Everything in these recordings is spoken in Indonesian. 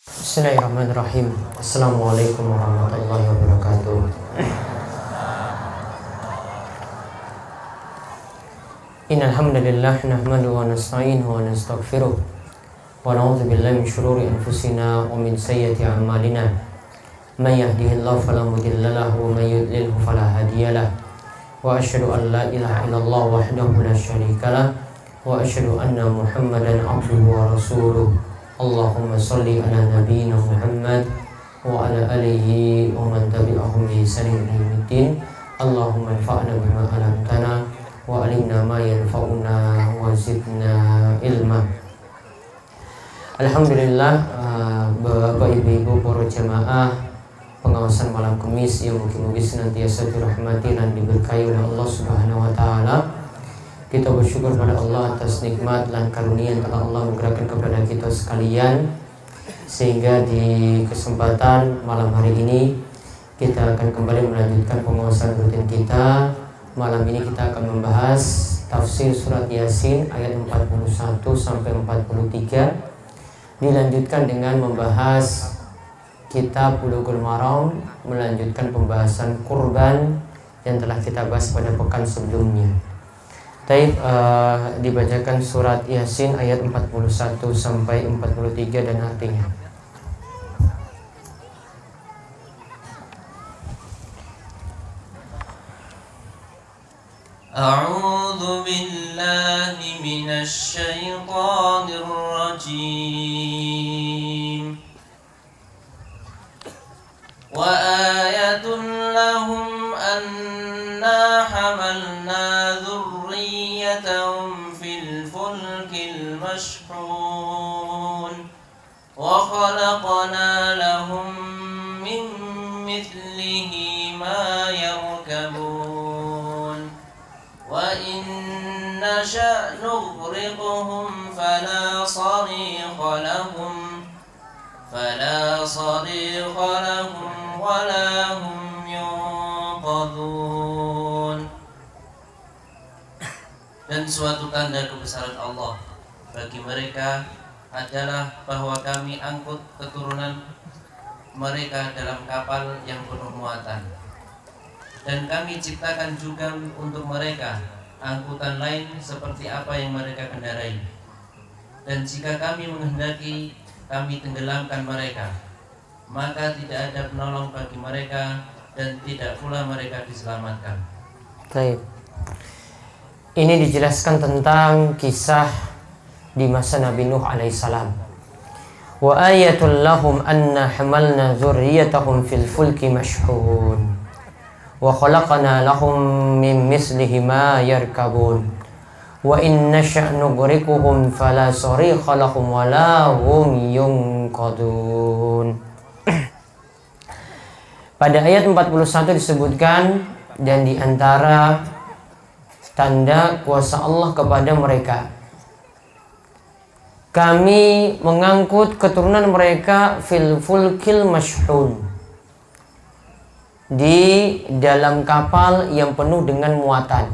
Bismillahirrahmanirrahim. Assalamualaikum warahmatullahi wabarakatuh. Innal hamdalillah nahmaduhu wa nasta'inuhu wa nastaghfiruh wa na'udzu billahi min shururi anfusina wa min sayyiati a'malina. May yahdihillahu fala mudilla lahu wa may yudlilhu fala hadiyalah. Wa asyhadu an la ilaha illallah wahdahu la syarika lah wa asyhadu anna Muhammadan abduhu wa rasuluh. Allahumma salli ala nabiyyina Muhammad wa ala alihi wa man tabi'ahum bi ihsanin ila yaumiddin. Allahumma anfa'na bima 'allamtana wa 'allimna ma yanfa'una wa zidna ilma. Alhamdulillah, Bapak Ibu para jamaah pengawasan malam Kamis yang mungkin senantiasa dirahmati dan diberkahi oleh Allah Subhanahu wa taala. Kita bersyukur pada Allah atas nikmat dan karunia yang telah Allah menggerakkan kepada kita sekalian, sehingga di kesempatan malam hari ini kita akan kembali melanjutkan pengawasan rutin kita. Malam ini kita akan membahas tafsir surat Yasin ayat 41 sampai 43, dilanjutkan dengan membahas kitab Bulughul Maram, melanjutkan pembahasan kurban yang telah kita bahas pada pekan sebelumnya. Taib, dibacakan surat Yasin ayat 41 sampai 43 dan artinya. A'udzu billahi minasy syaithanir rajim. Wa ayatun lahum anna hamalna dhurriyyatahum fil fulkil mashhun wa khalaqna lahum min mithlihi ma yarkabun wa in nasha' nughriqhum fala sarikha lahum wala hum yunqadhun. Dan suatu tanda kebesaran Allah bagi mereka adalah bahwa kami angkut keturunan mereka dalam kapal yang penuh muatan, dan kami ciptakan juga untuk mereka angkutan lain seperti apa yang mereka kendarai. Dan jika kami menghendaki, kami tenggelamkan mereka, maka tidak ada penolong bagi mereka dan tidak pula mereka diselamatkan. Baik. Ini dijelaskan tentang kisah di masa Nabi Nuh alaihissalam. Wa ayatul lahum anna hamalna dzurriyyatahum fil fulki mashhun wa khalaqna lahum min mislihi ma yarkabun wa in nasha' nughriquhum fala sarikha lahum wala hum yunqadun. Pada ayat 41 disebutkan, dan di antara tanda kuasa Allah kepada mereka, kami mengangkut keturunan mereka fil fulkil mashhun, di dalam kapal yang penuh dengan muatan.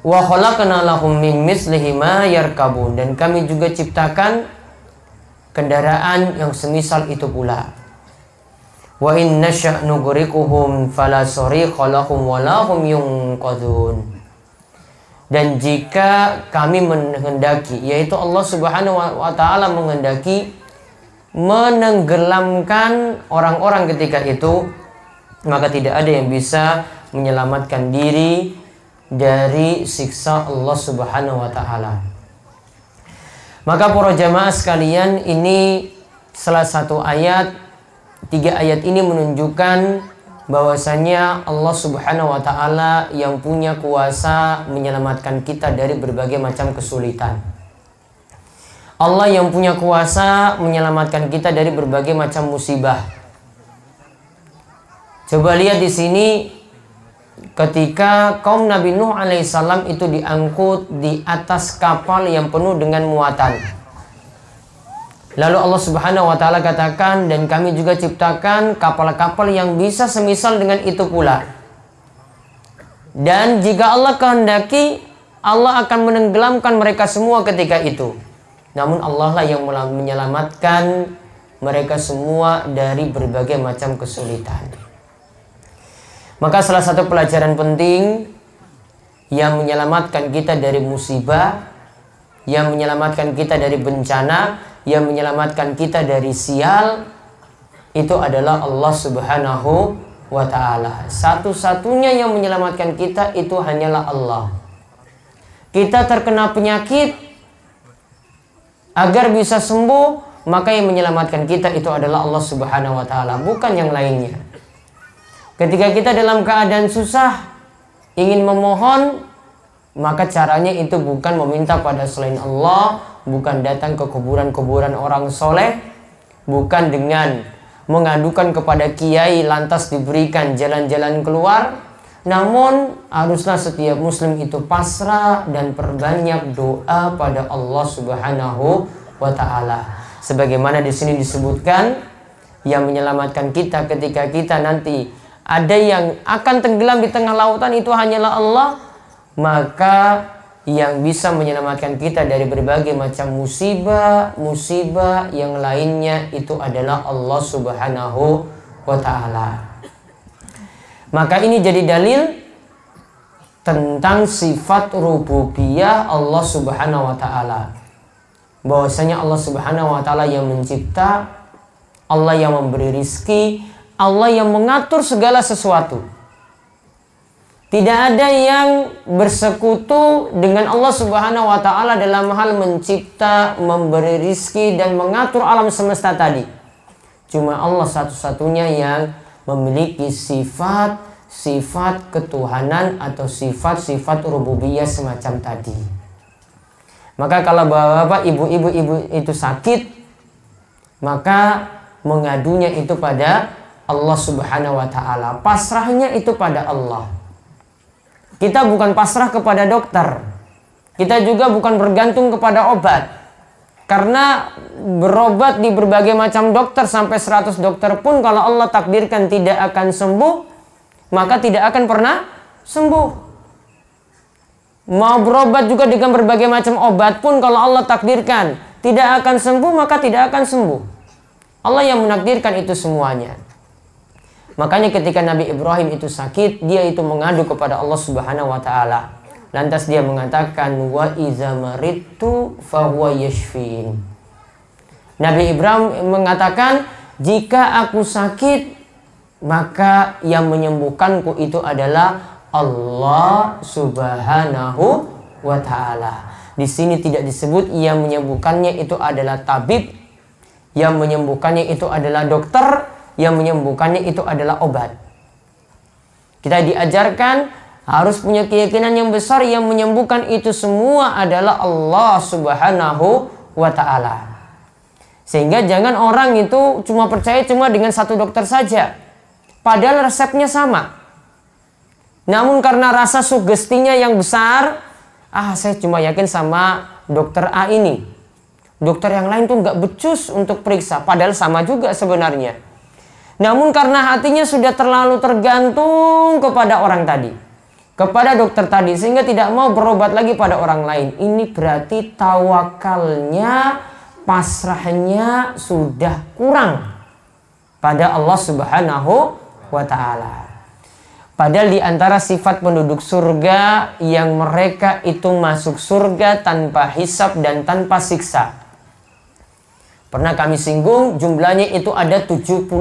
Wa khalaqna lahum min mislihi ma yarkabun, dan kami juga ciptakan kendaraan yang semisal itu pula. Wa in nasha' nughriquhum fala sarikha lahum wala hum yunqadhun. Dan jika kami menghendaki, yaitu Allah Subhanahu wa taala menghendaki menenggelamkan orang-orang ketika itu, maka tidak ada yang bisa menyelamatkan diri dari siksa Allah Subhanahu wa taala. Maka para jamaah sekalian, ini salah satu ayat. Tiga ayat ini menunjukkan bahwasanya Allah Subhanahu wa taala yang punya kuasa menyelamatkan kita dari berbagai macam kesulitan. Allah yang punya kuasa menyelamatkan kita dari berbagai macam musibah. Coba lihat di sini, ketika kaum Nabi Nuh alaihissalam itu diangkut di atas kapal yang penuh dengan muatan. Lalu Allah Subhanahu wa taala katakan, dan kami juga ciptakan kapal-kapal yang bisa semisal dengan itu pula. Dan jika Allah kehendaki, Allah akan menenggelamkan mereka semua ketika itu. Namun Allah lah yang menyelamatkan mereka semua dari berbagai macam kesulitan. Maka salah satu pelajaran penting yang menyelamatkan kita dari musibah, yang menyelamatkan kita dari bencana, yang menyelamatkan kita dari sial, itu adalah Allah Subhanahu wa ta'ala. Satu-satunya yang menyelamatkan kita itu hanyalah Allah. Kita terkena penyakit, agar bisa sembuh, maka yang menyelamatkan kita itu adalah Allah Subhanahu wa ta'ala, bukan yang lainnya. Ketika kita dalam keadaan susah, ingin memohon, maka caranya itu bukan meminta pada selain Allah, bukan datang ke kuburan-kuburan orang soleh, bukan dengan mengadukan kepada kiai lantas diberikan jalan-jalan keluar. Namun haruslah setiap muslim itu pasrah dan perbanyak doa pada Allah Subhanahu wa ta'ala. Sebagaimana di sini disebutkan, yang menyelamatkan kita ketika kita nanti ada yang akan tenggelam di tengah lautan itu hanyalah Allah. Maka yang bisa menyelamatkan kita dari berbagai macam musibah yang lainnya itu adalah Allah Subhanahu wa ta'ala. Maka ini jadi dalil tentang sifat rububiyah Allah Subhanahu wa ta'ala, bahwasanya Allah Subhanahu wa ta'ala yang mencipta, Allah yang memberi rizki, Allah yang mengatur segala sesuatu. Tidak ada yang bersekutu dengan Allah Subhanahu wa ta'ala dalam hal mencipta, memberi rizki, dan mengatur alam semesta tadi. Cuma Allah satu-satunya yang memiliki sifat ketuhanan atau sifat rububiyah semacam tadi. Maka kalau bapak-bapak, ibu-ibu itu sakit, maka mengadunya itu pada Allah Subhanahu wa ta'ala. Pasrahnya itu pada Allah. Kita bukan pasrah kepada dokter. Kita juga bukan bergantung kepada obat. Karena berobat di berbagai macam dokter, sampai 100 dokter pun kalau Allah takdirkan tidak akan sembuh, maka tidak akan pernah sembuh. Mau berobat juga dengan berbagai macam obat pun kalau Allah takdirkan tidak akan sembuh, maka tidak akan sembuh. Allah yang menakdirkan itu semuanya. Makanya ketika Nabi Ibrahim itu sakit, dia itu mengadu kepada Allah Subhanahu wa ta'ala. Lantas dia mengatakan, wa iza maridtu fahuwa yashfin. Nabi Ibrahim mengatakan, jika aku sakit, maka yang menyembuhkanku itu adalah Allah Subhanahu wa ta'ala. Di sini tidak disebut yang menyembuhkannya itu adalah tabib, yang menyembuhkannya itu adalah dokter, yang menyembuhkannya itu adalah obat. Kita diajarkan harus punya keyakinan yang besar, yang menyembuhkan itu semua adalah Allah Subhanahu wa ta'ala. Sehingga jangan orang itu cuma percaya cuma dengan satu dokter saja, padahal resepnya sama. Namun karena rasa sugestinya yang besar, saya cuma yakin sama dokter A ini, dokter yang lain tuh nggak becus untuk periksa, padahal sama juga sebenarnya. Namun karena hatinya sudah terlalu tergantung kepada orang tadi, kepada dokter tadi, sehingga tidak mau berobat lagi pada orang lain. Ini berarti tawakalnya, pasrahnya sudah kurang pada Allah Subhanahu wa ta'ala. Padahal di antara sifat penduduk surga yang mereka itu masuk surga tanpa hisab dan tanpa siksa. Pernah kami singgung, jumlahnya itu ada 70.000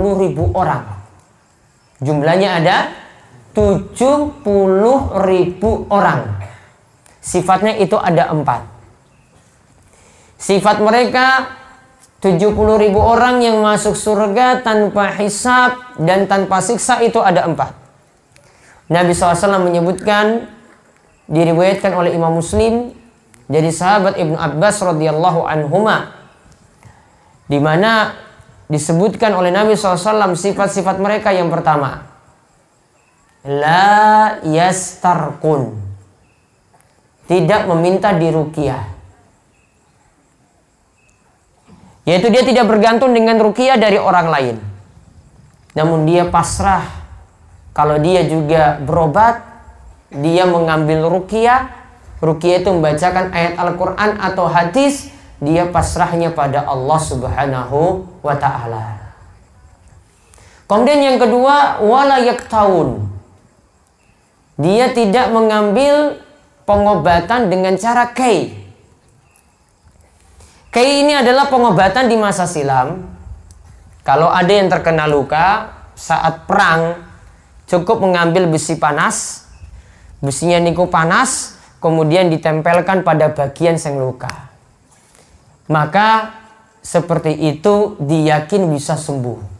orang. Jumlahnya ada 70.000 orang. Sifatnya itu ada 4. Sifat mereka 70.000 orang yang masuk surga tanpa hisab dan tanpa siksa itu ada 4. Nabi SAW menyebutkan, diriwayatkan oleh Imam Muslim dari sahabat Ibnu Abbas radhiyallahu anhuma, di mana disebutkan oleh Nabi SAW sifat-sifat mereka. Yang pertama, la yastarqun, tidak meminta diruqyah, yaitu dia tidak bergantung dengan ruqyah dari orang lain, namun dia pasrah. Kalau dia juga berobat, dia mengambil ruqyah. Ruqyah itu membacakan ayat Al-Quran atau hadis dia pasrahnya pada Allah Subhanahu wa ta'ala. Kemudian yang kedua, wala yaktaun. Dia tidak mengambil pengobatan dengan cara kay. Kay ini adalah pengobatan di masa silam. Kalau ada yang terkena luka saat perang, cukup mengambil besi panas, besinya niku panas, kemudian ditempelkan pada bagian sing luka. Maka seperti itu diyakin bisa sembuh.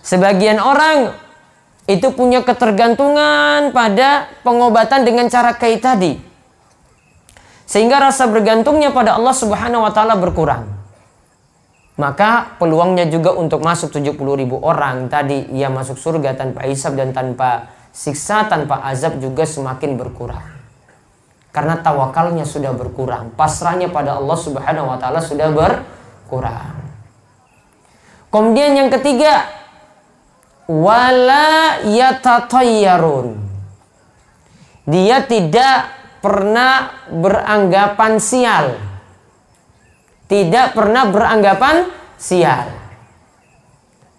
Sebagian orang itu punya ketergantungan pada pengobatan dengan cara kay tadi, sehingga rasa bergantungnya pada Allah Subhanahu wa ta'ala berkurang. Maka peluangnya juga untuk masuk 70.000 orang tadi, ia masuk surga tanpa hisab dan tanpa siksa, tanpa azab juga semakin berkurang. Karena tawakalnya sudah berkurang, pasrahnya pada Allah Subhanahu wa ta'ala sudah berkurang. Kemudian yang ketiga, wala yatatayyarun. Dia tidak pernah beranggapan sial. Tidak pernah beranggapan sial.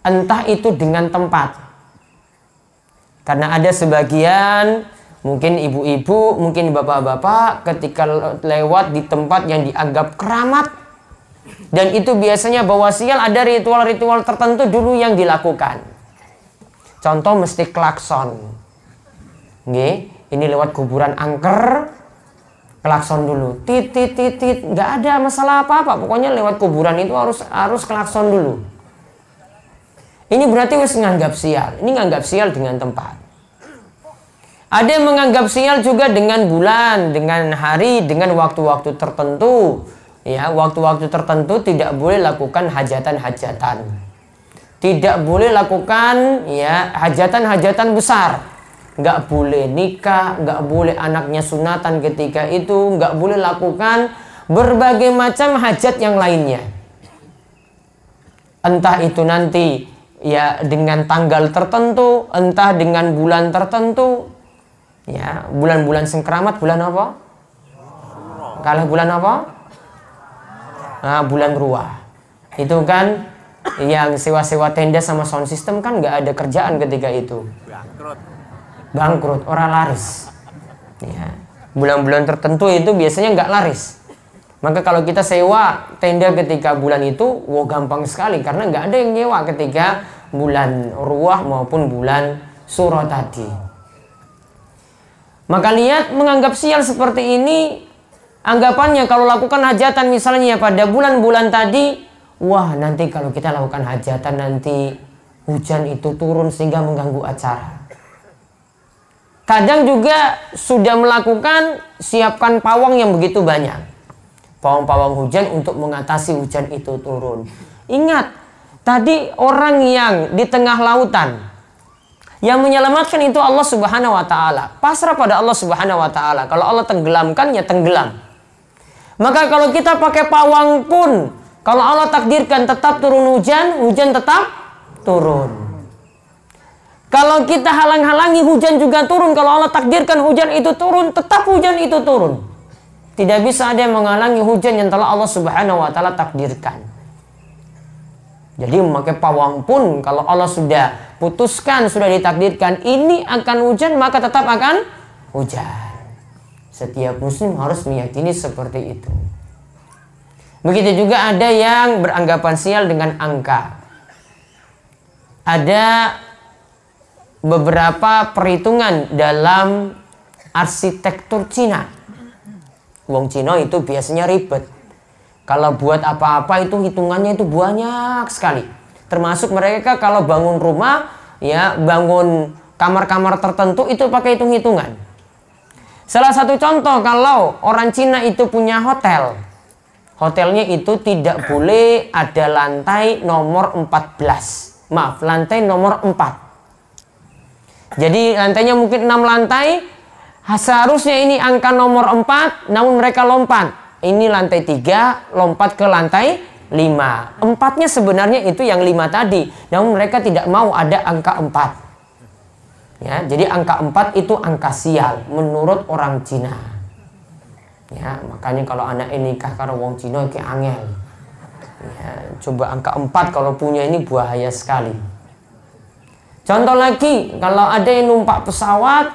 Entah itu dengan tempat. Karena ada sebagian, mungkin ibu-ibu, mungkin bapak-bapak, ketika lewat di tempat yang dianggap keramat, dan itu biasanya bawa sial, ada ritual-ritual tertentu dulu yang dilakukan. Contoh mesti klakson. Nggih, ini lewat kuburan angker, klakson dulu, titit titit, nggak ada masalah apa-apa, pokoknya lewat kuburan itu harus klakson dulu. Ini berarti wis nganggap sial. Ini nganggap sial dengan tempat. Ada yang menganggap sial juga dengan bulan, dengan hari, dengan waktu-waktu tertentu. Ya, waktu-waktu tertentu tidak boleh lakukan hajatan-hajatan. Tidak boleh lakukan ya hajatan-hajatan besar. Nggak boleh nikah, nggak boleh anaknya sunatan ketika itu, nggak boleh lakukan berbagai macam hajat yang lainnya. Entah itu nanti ya dengan tanggal tertentu, entah dengan bulan tertentu. Ya, bulan-bulan sengkeramat bulan apa? Kalau bulan apa? Nah, bulan Ruah. Itu kan yang sewa-sewa tenda sama sound system kan nggak ada kerjaan ketika itu. Bangkrut, orang laris. Ya, bulan-bulan tertentu itu biasanya nggak laris. Maka kalau kita sewa tenda ketika bulan itu, wah gampang sekali karena nggak ada yang nyewa ketika bulan Ruah maupun bulan Suro tadi. Maka lihat menganggap sial seperti ini, anggapannya kalau lakukan hajatan misalnya pada bulan-bulan tadi, wah nanti kalau kita lakukan hajatan nanti hujan itu turun sehingga mengganggu acara. Kadang juga sudah melakukan siapkan pawang yang begitu banyak. Pawang-pawang hujan untuk mengatasi hujan itu turun. Ingat, tadi orang yang di tengah lautan, yang menyelamatkan itu Allah Subhanahu wa ta'ala. Pasrah pada Allah Subhanahu wa ta'ala. Kalau Allah tenggelamkan, ya tenggelam. Maka kalau kita pakai pawang pun, kalau Allah takdirkan tetap turun hujan, hujan tetap turun. Kalau kita halang-halangi, hujan juga turun. Kalau Allah takdirkan hujan itu turun, tetap hujan itu turun. Tidak bisa ada yang menghalangi hujan yang telah Allah Subhanahu wa ta'ala takdirkan. Jadi memakai pawang pun kalau Allah sudah putuskan, sudah ditakdirkan ini akan hujan, maka tetap akan hujan. Setiap muslim harus meyakini seperti itu. Begitu juga ada yang beranggapan sial dengan angka. Ada beberapa perhitungan dalam arsitektur Cina. Wong Cina itu biasanya ribet. Kalau buat apa-apa itu hitungannya itu banyak sekali. Termasuk mereka kalau bangun rumah, ya bangun kamar-kamar tertentu itu pakai hitung-hitungan. Salah satu contoh kalau orang Cina itu punya hotel. Hotelnya itu tidak boleh ada lantai nomor 14. Maaf, lantai nomor 4. Jadi lantainya mungkin 6 lantai. Seharusnya ini angka nomor 4, namun mereka lompat. Ini lantai 3, lompat ke lantai 5. 4-nya sebenarnya itu yang 5 tadi. Namun mereka tidak mau ada angka 4. Ya, jadi angka 4 itu angka sial menurut orang Cina. Ya, makanya kalau anak ini nikah karo wong Cina iki angel. Ya, coba angka 4 kalau punya ini bahaya sekali. Contoh lagi, kalau ada yang numpak pesawat,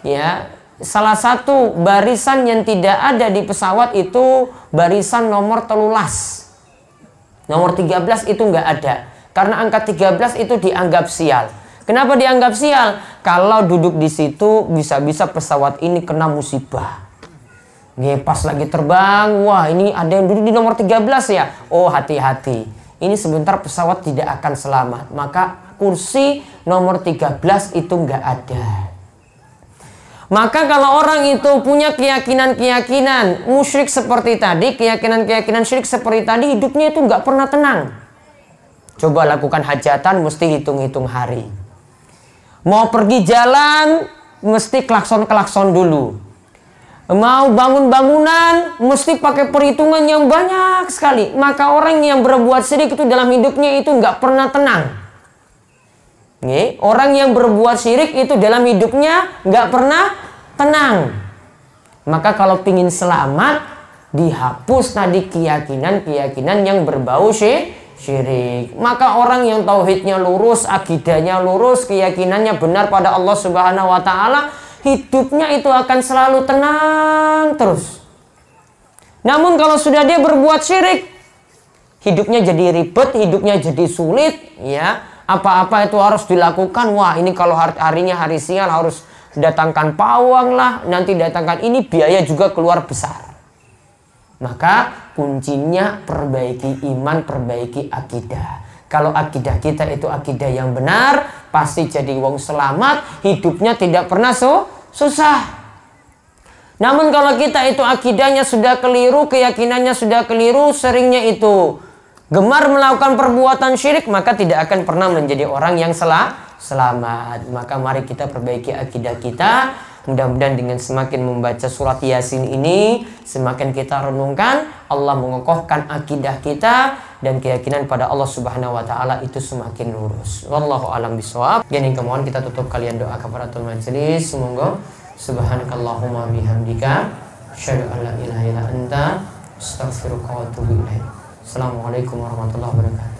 ya, salah satu barisan yang tidak ada di pesawat itu barisan nomor 13. Nomor 13 itu nggak ada. Karena angka 13 itu dianggap sial. Kenapa dianggap sial? Kalau duduk di situ bisa-bisa pesawat ini kena musibah. Nih, pas lagi terbang, wah ini ada yang duduk di nomor 13 ya. Oh, hati-hati. Ini sebentar pesawat tidak akan selamat. Maka kursi nomor 13 itu nggak ada. Maka kalau orang itu punya keyakinan-keyakinan musyrik seperti tadi, keyakinan-keyakinan syirik seperti tadi, hidupnya itu nggak pernah tenang. Coba lakukan hajatan, mesti hitung-hitung hari. Mau pergi jalan, mesti klakson-klakson dulu. Mau bangun bangunan, mesti pakai perhitungan yang banyak sekali. Maka orang yang berbuat syirik itu dalam hidupnya itu nggak pernah tenang. Nih, orang yang berbuat syirik itu dalam hidupnya nggak pernah tenang. Maka kalau pingin selamat, dihapus tadi keyakinan-keyakinan yang berbau syirik. Maka orang yang tauhidnya lurus, akidahnya lurus, keyakinannya benar pada Allah Subhanahu wa taala, hidupnya itu akan selalu tenang terus. Namun kalau sudah dia berbuat syirik, hidupnya jadi ribet, hidupnya jadi sulit, ya. Apa-apa itu harus dilakukan. Wah, ini kalau harinya hari sial harus datangkan pawang lah, nanti datangkan ini, biaya juga keluar besar. Maka kuncinya perbaiki iman, perbaiki akidah. Kalau akidah kita itu akidah yang benar, pasti jadi wong selamat, hidupnya tidak pernah susah. Namun kalau kita itu akidahnya sudah keliru, keyakinannya sudah keliru, seringnya itu gemar melakukan perbuatan syirik, maka tidak akan pernah menjadi orang yang selamat. Maka mari kita perbaiki akidah kita. Mudah-mudahan dengan semakin membaca surat Yasin ini, semakin kita renungkan, Allah mengokohkan akidah kita dan keyakinan pada Allah Subhanahu wa taala itu semakin lurus. Wallahu a'lam bishawab. Jadi kemohon kita tutup kalian doa kafaratul majelis. Semoga subhanakallahumma bihamdika asyhadu an la ilaha illa anta astaghfiruka wa atubu ilaik. Assalamualaikum warahmatullahi wabarakatuh.